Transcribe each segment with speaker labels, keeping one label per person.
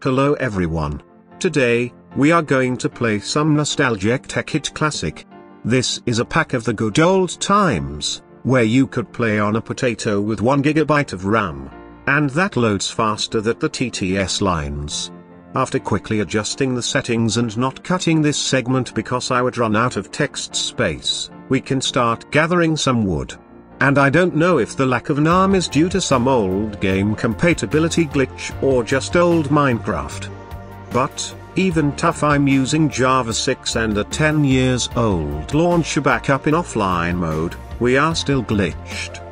Speaker 1: Hello everyone. Today, we are going to play some nostalgic tekkit classic. This is a pack of the good old times, where you could play on a potato with 1 GB of RAM. And that loads faster than the TTS lines. After quickly adjusting the settings and not cutting this segment because I would run out of text space, we can start gathering some wood. And I don't know if the lack of an arm is due to some old game compatibility glitch or just old Minecraft. But, even tough, I'm using Java 6 and a 10 years old launcher backup in offline mode, we are still glitched.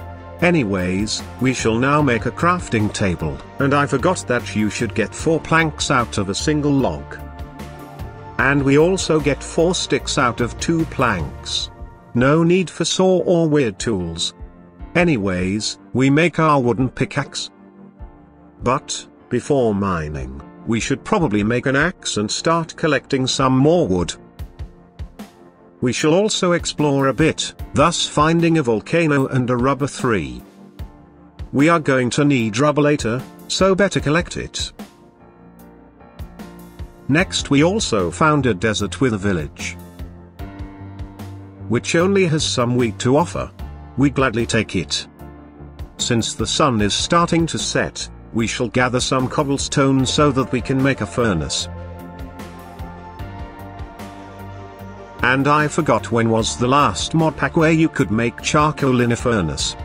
Speaker 1: Anyways, we shall now make a crafting table, and I forgot that you should get 4 planks out of a single log. And we also get 4 sticks out of 2 planks. No need for saw or weird tools. Anyways, we make our wooden pickaxe. But, before mining, we should probably make an axe and start collecting some more wood. We shall also explore a bit, thus finding a volcano and a rubber 3. We are going to need rubber later, so better collect it. Next we also found a desert with a village, which only has some wheat to offer. We gladly take it. Since the sun is starting to set, we shall gather some cobblestone so that we can make a furnace. And I forgot, when was the last mod pack where you could make charcoal in a furnace?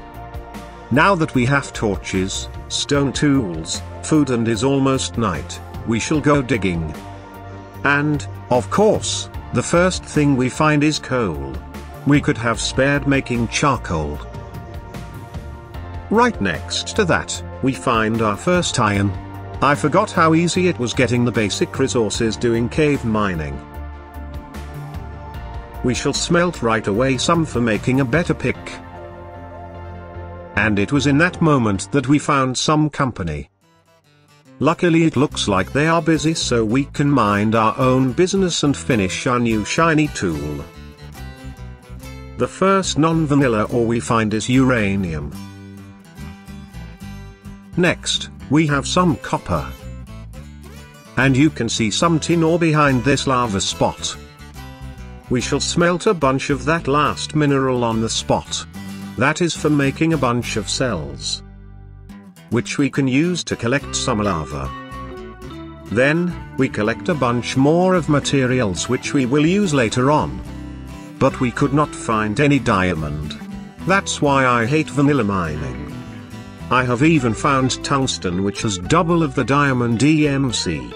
Speaker 1: Now that we have torches, stone tools, food, and is almost night, we shall go digging. And, of course, the first thing we find is coal. We could have spared making charcoal. Right next to that, we find our first iron. I forgot how easy it was getting the basic resources doing cave mining. We shall smelt right away some for making a better pick. And it was in that moment that we found some company. Luckily it looks like they are busy, so we can mind our own business and finish our new shiny tool. The first non-vanilla ore we find is uranium. Next, we have some copper. And you can see some tin ore behind this lava spot. We shall smelt a bunch of that last mineral on the spot. That is for making a bunch of cells, which we can use to collect some lava. Then, we collect a bunch more of materials which we will use later on. But we could not find any diamond. That's why I hate vanilla mining. I have even found tungsten, which has double of the diamond EMC.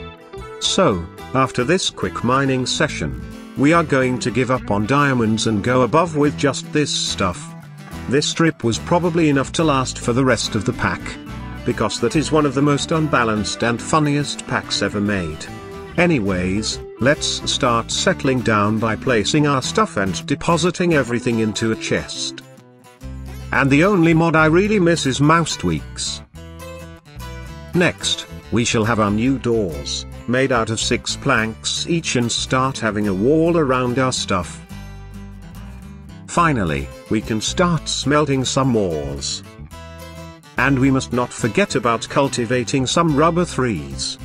Speaker 1: So, after this quick mining session, we are going to give up on diamonds and go above with just this stuff. This strip was probably enough to last for the rest of the pack, because that is one of the most unbalanced and funniest packs ever made. Anyways, let's start settling down by placing our stuff and depositing everything into a chest. And the only mod I really miss is mouse tweaks. Next, we shall have our new doors, made out of 6 planks each, and start having a wall around our stuff. Finally, we can start smelting some ores. And we must not forget about cultivating some rubber 3s.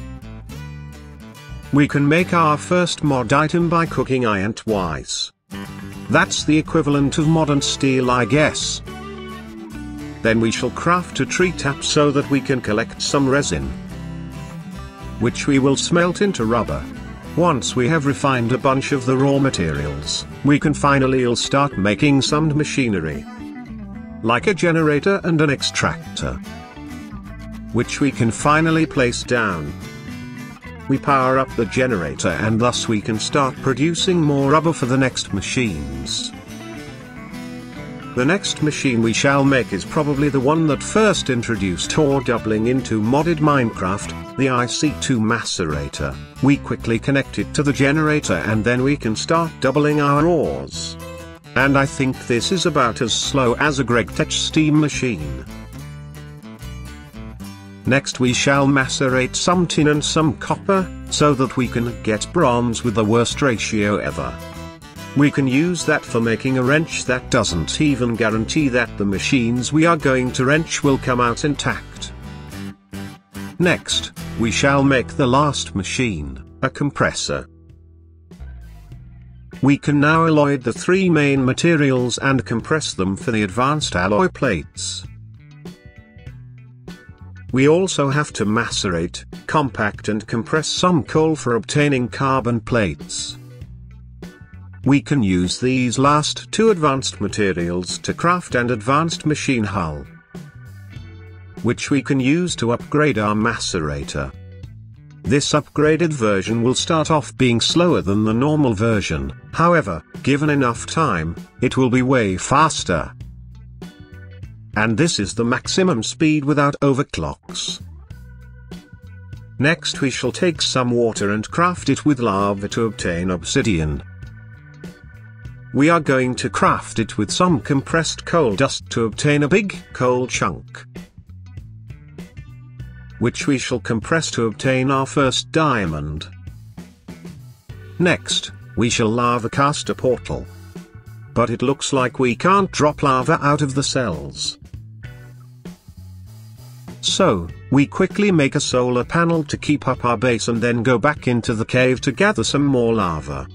Speaker 1: We can make our first mod item by cooking iron twice. That's the equivalent of modern steel, I guess. Then we shall craft a tree tap so that we can collect some resin, which we will smelt into rubber. Once we have refined a bunch of the raw materials, we can finally start making some machinery, like a generator and an extractor, which we can finally place down. We power up the generator and thus we can start producing more rubber for the next machines. The next machine we shall make is probably the one that first introduced ore doubling into modded Minecraft, the IC2 macerator. We quickly connect it to the generator and then we can start doubling our ores. And I think this is about as slow as a GregTech steam machine. Next we shall macerate some tin and some copper, so that we can get bronze with the worst ratio ever. We can use that for making a wrench that doesn't even guarantee that the machines we are going to wrench will come out intact. Next, we shall make the last machine, a compressor. We can now alloy the three main materials and compress them for the advanced alloy plates. We also have to macerate, compact and compress some coal for obtaining carbon plates. We can use these last two advanced materials to craft an advanced machine hull, which we can use to upgrade our macerator. This upgraded version will start off being slower than the normal version, however, given enough time, it will be way faster. And this is the maximum speed without overclocks. Next we shall take some water and craft it with lava to obtain obsidian. We are going to craft it with some compressed coal dust to obtain a big coal chunk, which we shall compress to obtain our first diamond. Next, we shall lava cast a portal. But it looks like we can't drop lava out of the cells. So, we quickly make a solar panel to keep up our base and then go back into the cave to gather some more lava.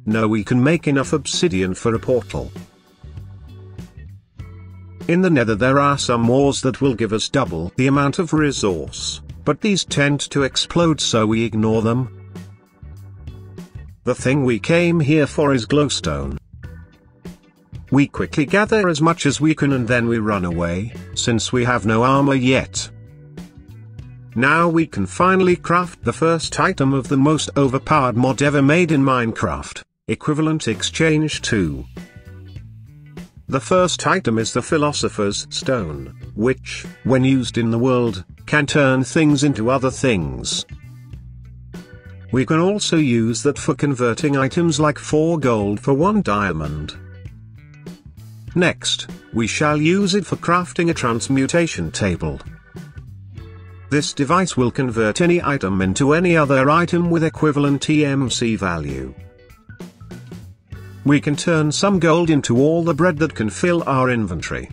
Speaker 1: Now we can make enough obsidian for a portal. In the nether there are some ores that will give us double the amount of resource, but these tend to explode so we ignore them. The thing we came here for is glowstone. We quickly gather as much as we can and then we run away, since we have no armor yet. Now we can finally craft the first item of the most overpowered mod ever made in Minecraft, equivalent exchange 2. The first item is the Philosopher's Stone, which, when used in the world, can turn things into other things. We can also use that for converting items like 4 gold for 1 diamond. Next, we shall use it for crafting a transmutation table. This device will convert any item into any other item with equivalent EMC value. We can turn some gold into all the bread that can fill our inventory.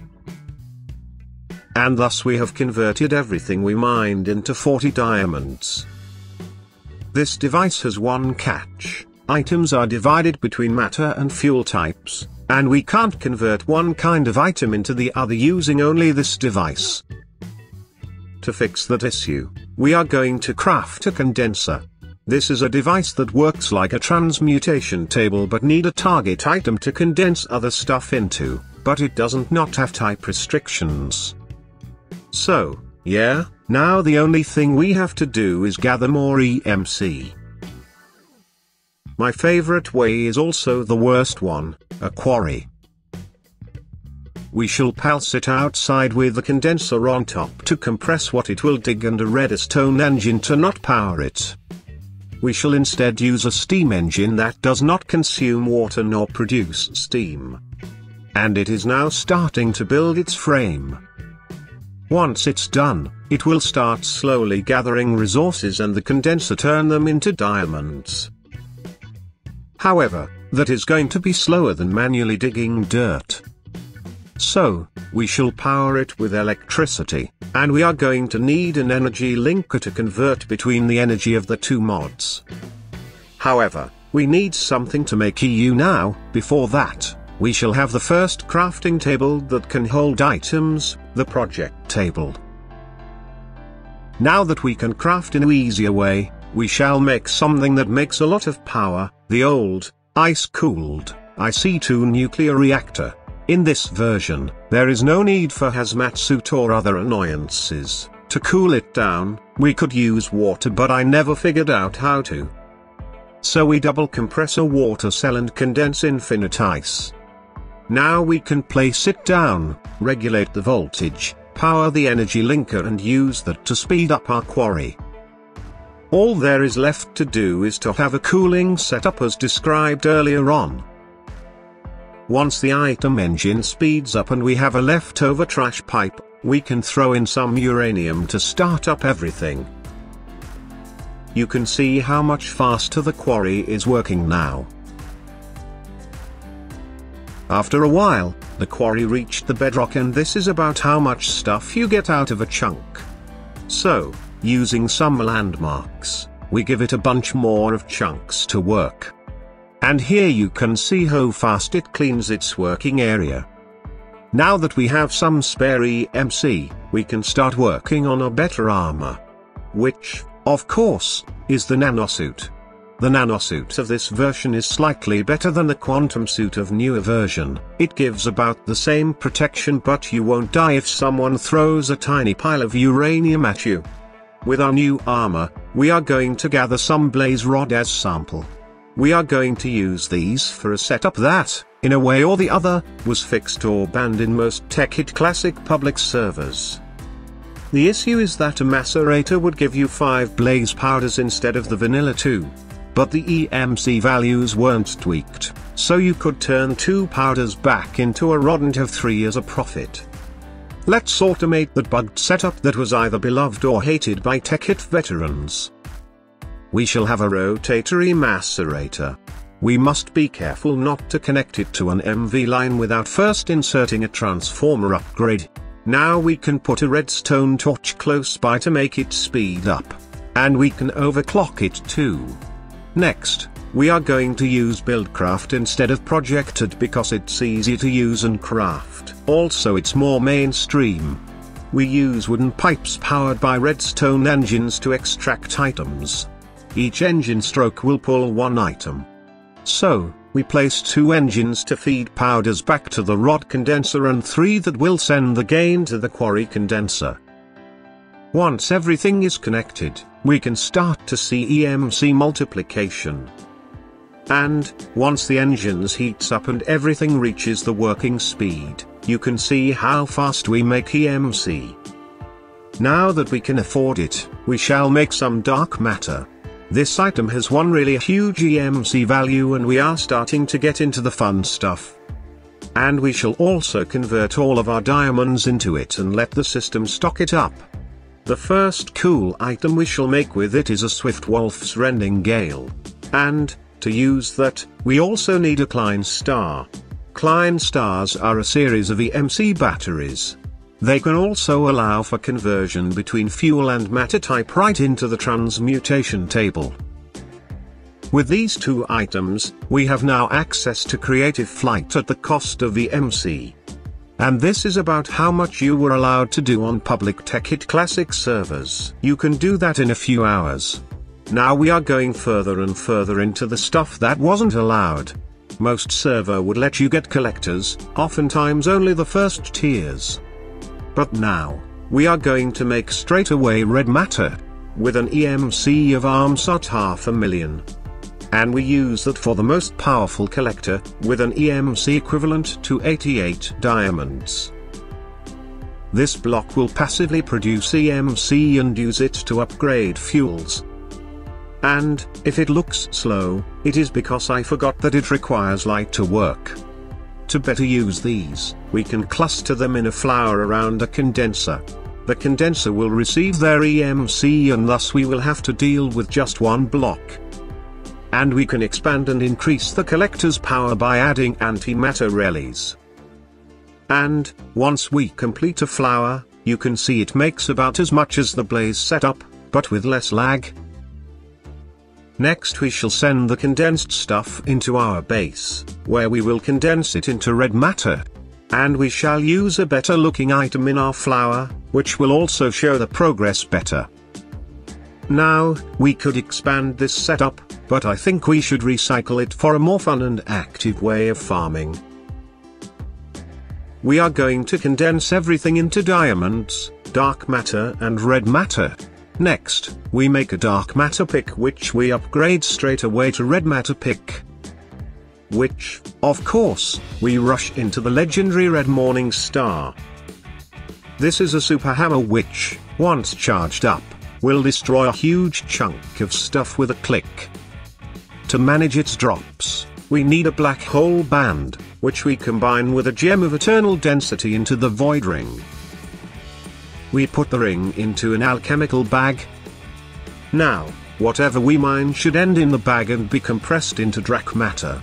Speaker 1: And thus we have converted everything we mined into 40 diamonds. This device has one catch: items are divided between matter and fuel types, and we can't convert one kind of item into the other using only this device. To fix that issue, we are going to craft a condenser. This is a device that works like a transmutation table but need a target item to condense other stuff into, but it doesn't not have type restrictions. So, yeah, now the only thing we have to do is gather more EMC. My favorite way is also the worst one, a quarry. We shall pulse it outside with the condenser on top to compress what it will dig and a redstone engine to not power it. We shall instead use a steam engine that does not consume water nor produce steam. And it is now starting to build its frame. Once it's done, it will start slowly gathering resources and the condenser turn them into diamonds. However, that is going to be slower than manually digging dirt. So, we shall power it with electricity, and we are going to need an energy linker to convert between the energy of the two mods. However, we need something to make EU now. Before that, we shall have the first crafting table that can hold items, the project table. Now that we can craft in an easier way, we shall make something that makes a lot of power, the old, ice-cooled, IC2 nuclear reactor. In this version, there is no need for hazmat suit or other annoyances. To cool it down, we could use water but I never figured out how to. So we double compress a water cell and condense infinite ice. Now we can place it down, regulate the voltage, power the energy linker and use that to speed up our quarry. All there is left to do is to have a cooling setup as described earlier on. Once the item engine speeds up and we have a leftover trash pipe, we can throw in some uranium to start up everything. You can see how much faster the quarry is working now. After a while, the quarry reached the bedrock and this is about how much stuff you get out of a chunk. So, using some landmarks, we give it a bunch more of chunks to work. And here you can see how fast it cleans its working area. Now that we have some spare EMC, we can start working on a better armor. Which, of course, is the nanosuit. The nanosuit of this version is slightly better than the quantum suit of newer version. It gives about the same protection, but you won't die if someone throws a tiny pile of uranium at you. With our new armor, we are going to gather some blaze rod as sample. We are going to use these for a setup that, in a way or the other, was fixed or banned in most tekkit classic public servers. The issue is that a macerator would give you 5 blaze powders instead of the vanilla 2. But the EMC values weren't tweaked, so you could turn 2 powders back into a rod and have 3 as a profit. Let's automate that bugged setup that was either beloved or hated by tekkit veterans. We shall have a rotatory macerator. We must be careful not to connect it to an MV line without first inserting a transformer upgrade. Now we can put a redstone torch close by to make it speed up. And we can overclock it too. Next, we are going to use buildcraft instead of projected because it's easy to use and craft. Also it's more mainstream. We use wooden pipes powered by redstone engines to extract items. Each engine stroke will pull 1 item. So, we place 2 engines to feed powders back to the rod condenser and 3 that will send the gain to the quarry condenser. Once everything is connected, we can start to see EMC multiplication. And, once the engines heats up and everything reaches the working speed, you can see how fast we make EMC. Now that we can afford it, we shall make some dark matter. This item has one really huge EMC value and we are starting to get into the fun stuff. And we shall also convert all of our diamonds into it and let the system stock it up. The first cool item we shall make with it is a Swift Wolf's Rending Gale. And, to use that, we also need a Klein Star. Klein Stars are a series of EMC batteries. They can also allow for conversion between fuel and matter type right into the transmutation table. With these 2 items, we have now access to creative flight at the cost of EMC. And this is about how much you were allowed to do on public tekkit classic servers. You can do that in a few hours. Now we are going further and further into the stuff that wasn't allowed. Most server would let you get collectors, oftentimes only the first tiers. But now, we are going to make straight away red matter, with an EMC of arms at 500,000. And we use that for the most powerful collector, with an EMC equivalent to 88 diamonds. This block will passively produce EMC and use it to upgrade fuels. And, if it looks slow, it is because I forgot that it requires light to work. To better use these, we can cluster them in a flower around a condenser. The condenser will receive their EMC and thus we will have to deal with just 1 block. And we can expand and increase the collector's power by adding antimatter relays. And, once we complete a flower, you can see it makes about as much as the blaze setup, but with less lag. Next we shall send the condensed stuff into our base, where we will condense it into red matter. And we shall use a better looking item in our flower, which will also show the progress better. Now, we could expand this setup, but I think we should recycle it for a more fun and active way of farming. We are going to condense everything into diamonds, dark matter and red matter. Next, we make a dark matter pick which we upgrade straight away to red matter pick. Which, of course, we rush into the legendary red morning star. This is a super hammer which, once charged up, will destroy a huge chunk of stuff with a click. To manage its drops, we need a black hole band, which we combine with a gem of eternal density into the void ring. We put the ring into an alchemical bag. Now, whatever we mine should end in the bag and be compressed into dark matter.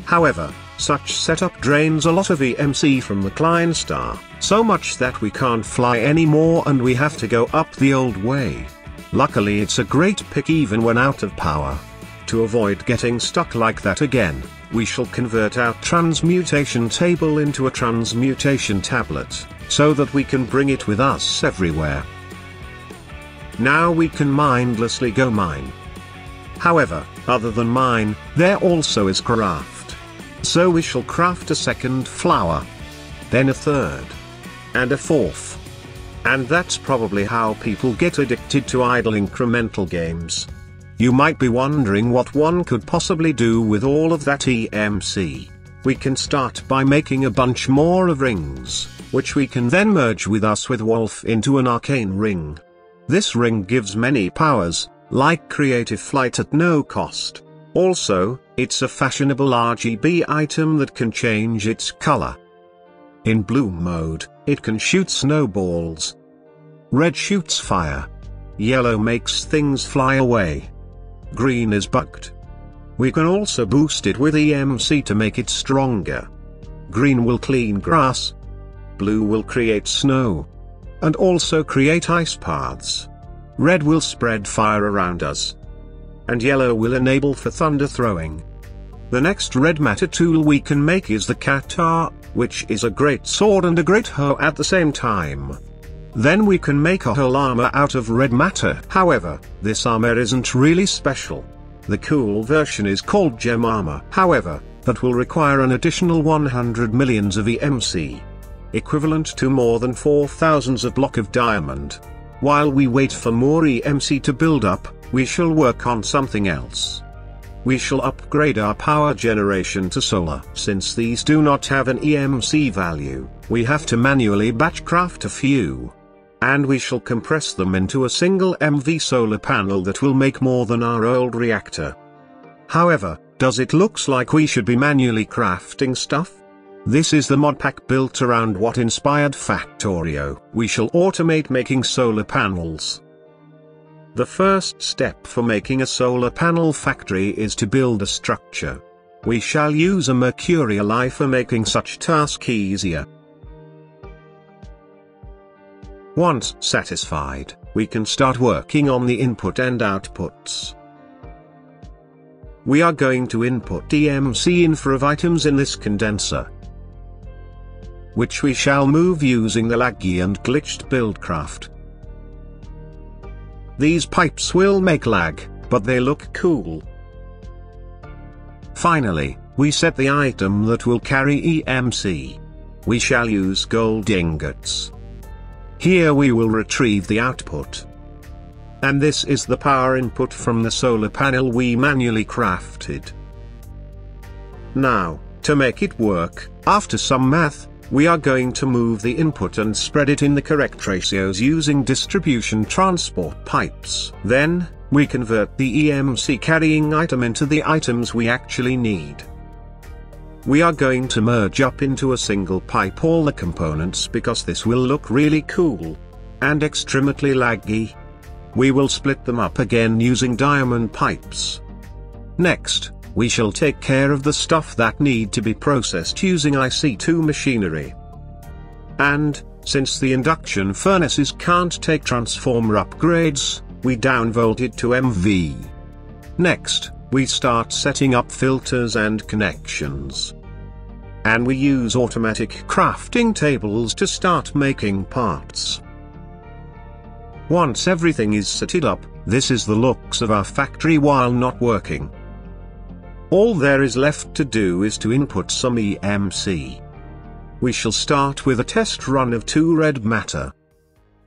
Speaker 1: However, Such setup drains a lot of EMC from the Klein star, so much that we can't fly anymore and we have to go up the old way. Luckily it's a great pick even when out of power. To avoid getting stuck like that again, we shall convert our transmutation table into a transmutation tablet, so that we can bring it with us everywhere. Now we can mindlessly go mine. However, other than mine, there also is craft. So we shall craft a second flower, then a third, and a fourth. And that's probably how people get addicted to idle incremental games. You might be wondering what one could possibly do with all of that EMC. We can start by making a bunch more of rings, which we can then merge with us with Wolf into an arcane ring. This ring gives many powers, like creative flight at no cost. Also, it's a fashionable RGB item that can change its color. In bloom mode, it can shoot snowballs. Red shoots fire. Yellow makes things fly away. Green is bugged. We can also boost it with EMC to make it stronger. Green will clean grass. Blue will create snow. And also create ice paths. Red will spread fire around us. And yellow will enable for thunder throwing. The next red matter tool we can make is the katar, which is a great sword and a great hoe at the same time. Then we can make a whole armor out of red matter. However, this armor isn't really special. The cool version is called gem armor. However, that will require an additional 100 millions of EMC. Equivalent to more than 4,000 of block of diamond. While we wait for more EMC to build up, we shall work on something else. We shall upgrade our power generation to solar. Since these do not have an EMC value, we have to manually batch craft a few. And we shall compress them into a single MV solar panel that will make more than our old reactor. However, does it looks like we should be manually crafting stuff? This is the mod pack built around what inspired Factorio. We shall automate making solar panels. The first step for making a solar panel factory is to build a structure. We shall use a mercurial eye for making such task easier. Once satisfied, we can start working on the input and outputs. We are going to input EMC infra of items in this condenser, which we shall move using the laggy and glitched buildcraft. These pipes will make lag, but they look cool. Finally, we set the item that will carry EMC. We shall use gold ingots. Here we will retrieve the output. And this is the power input from the solar panel we manually crafted. Now, to make it work, after some math, we are going to move the input and spread it in the correct ratios using distribution transport pipes. Then, we convert the EMC carrying item into the items we actually need. We are going to merge up into a single pipe all the components because this will look really cool. And extremely laggy. We will split them up again using diamond pipes. Next, we shall take care of the stuff that need to be processed using IC2 machinery. And, since the induction furnaces can't take transformer upgrades, we downvolted to MV. Next, we start setting up filters and connections. And we use automatic crafting tables to start making parts. Once everything is set up, this is the looks of our factory while not working. All there is left to do is to input some EMC. We shall start with a test run of 2 red matter.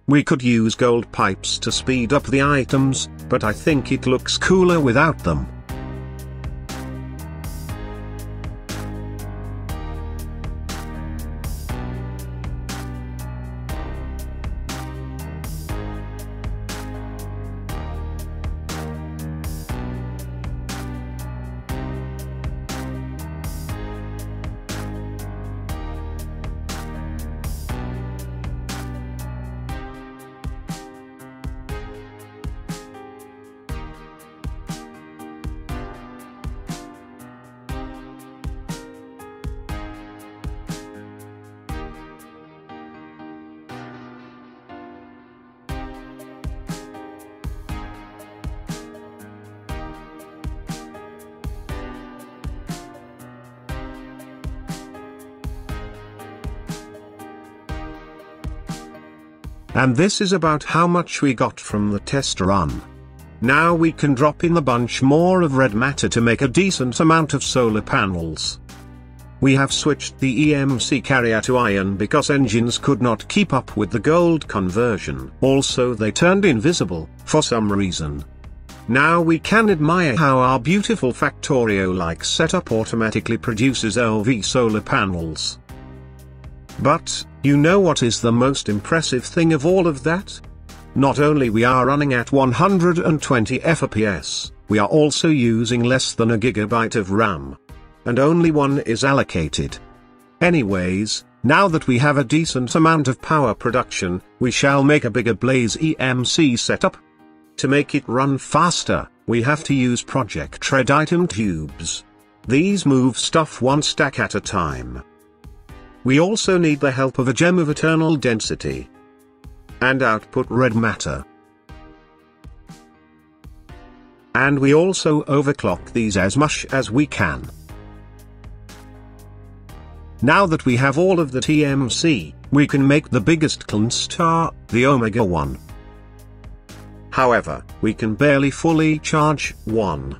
Speaker 1: We could use gold pipes to speed up the items, but I think it looks cooler without them. And this is about how much we got from the test run. Now we can drop in a bunch more of red matter to make a decent amount of solar panels. We have switched the EMC carrier to iron because engines could not keep up with the gold conversion. Also they turned invisible, for some reason. Now we can admire how our beautiful factorio-like setup automatically produces LV solar panels. But, you know what is the most impressive thing of all of that? Not only we are running at 120 FPS, we are also using less than a gigabyte of RAM. And only one is allocated. Anyways, now that we have a decent amount of power production, we shall make a bigger Blaze EMC setup. To make it run faster, we have to use Project Red item tubes. These move stuff one stack at a time. We also need the help of a gem of eternal density. And output red matter. And we also overclock these as much as we can. Now that we have all of the TMC, we can make the biggest clone star, the Omega 1. However, we can barely fully charge one.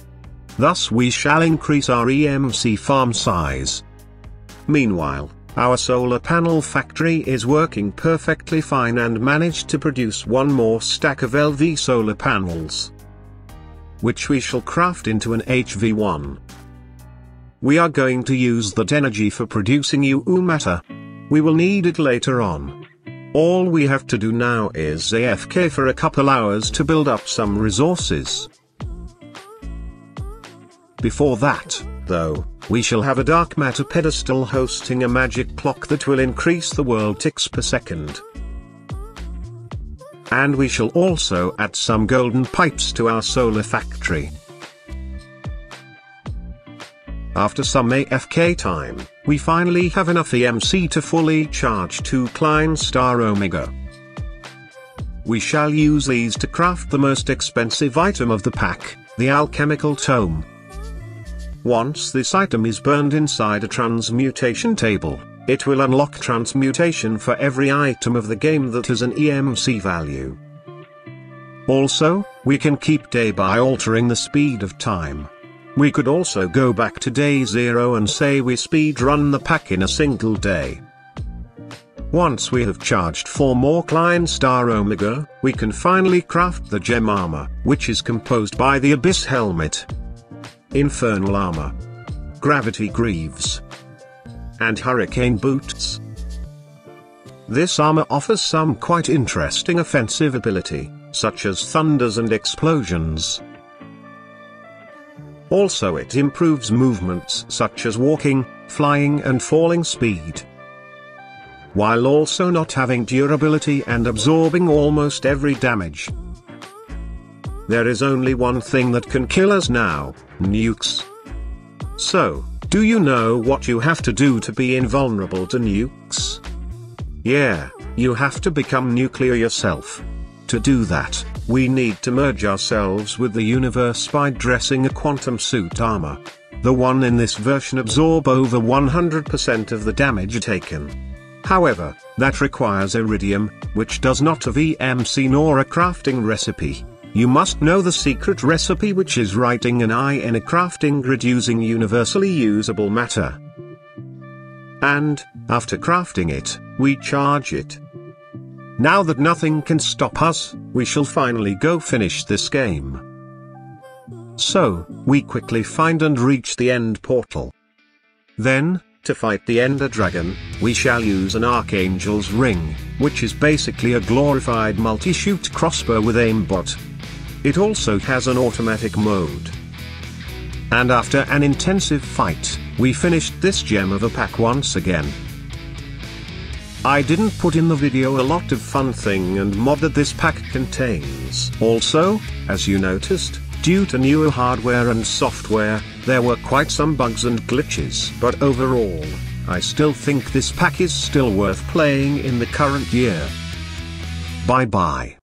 Speaker 1: Thus we shall increase our EMC farm size. Meanwhile, our solar panel factory is working perfectly fine and managed to produce one more stack of LV solar panels, which we shall craft into an HV1. We are going to use that energy for producing UU matter. We will need it later on. All we have to do now is AFK for a couple hours to build up some resources. Before that, though, we shall have a dark matter pedestal hosting a magic clock that will increase the world ticks per second. And we shall also add some golden pipes to our solar factory. After some AFK time, we finally have enough EMC to fully charge 2 Klein Star Omega. We shall use these to craft the most expensive item of the pack, the alchemical tome. Once this item is burned inside a transmutation table, it will unlock transmutation for every item of the game that has an EMC value. Also, we can keep day by altering the speed of time. We could also go back to day 0 and say we speed run the pack in a single day. Once we have charged 4 more Klein Star Omega, we can finally craft the gem armor, which is composed by the Abyss Helmet, Infernal Armor, Gravity Greaves, and Hurricane Boots. This armor offers some quite interesting offensive ability, such as thunders and explosions. Also it improves movements such as walking, flying and falling speed, while also not having durability and absorbing almost every damage. There is only one thing that can kill us now, nukes. So, do you know what you have to do to be invulnerable to nukes? Yeah, you have to become nuclear yourself. To do that, we need to merge ourselves with the universe by dressing a quantum suit armor. The one in this version absorb over 100% of the damage taken. However, that requires iridium, which does not have EMC nor a crafting recipe. You must know the secret recipe, which is writing an I in a crafting grid using universally usable matter. And, after crafting it, we charge it. Now that nothing can stop us, we shall finally go finish this game. So, we quickly find and reach the end portal. Then, to fight the Ender Dragon, we shall use an Archangel's Ring, which is basically a glorified multi-shoot crossbow with aimbot. It also has an automatic mode. And after an intensive fight, we finished this gem of a pack once again. I didn't put in the video a lot of fun thing and mod that this pack contains. Also, as you noticed, due to newer hardware and software, there were quite some bugs and glitches. But overall, I still think this pack is still worth playing in the current year. Bye bye.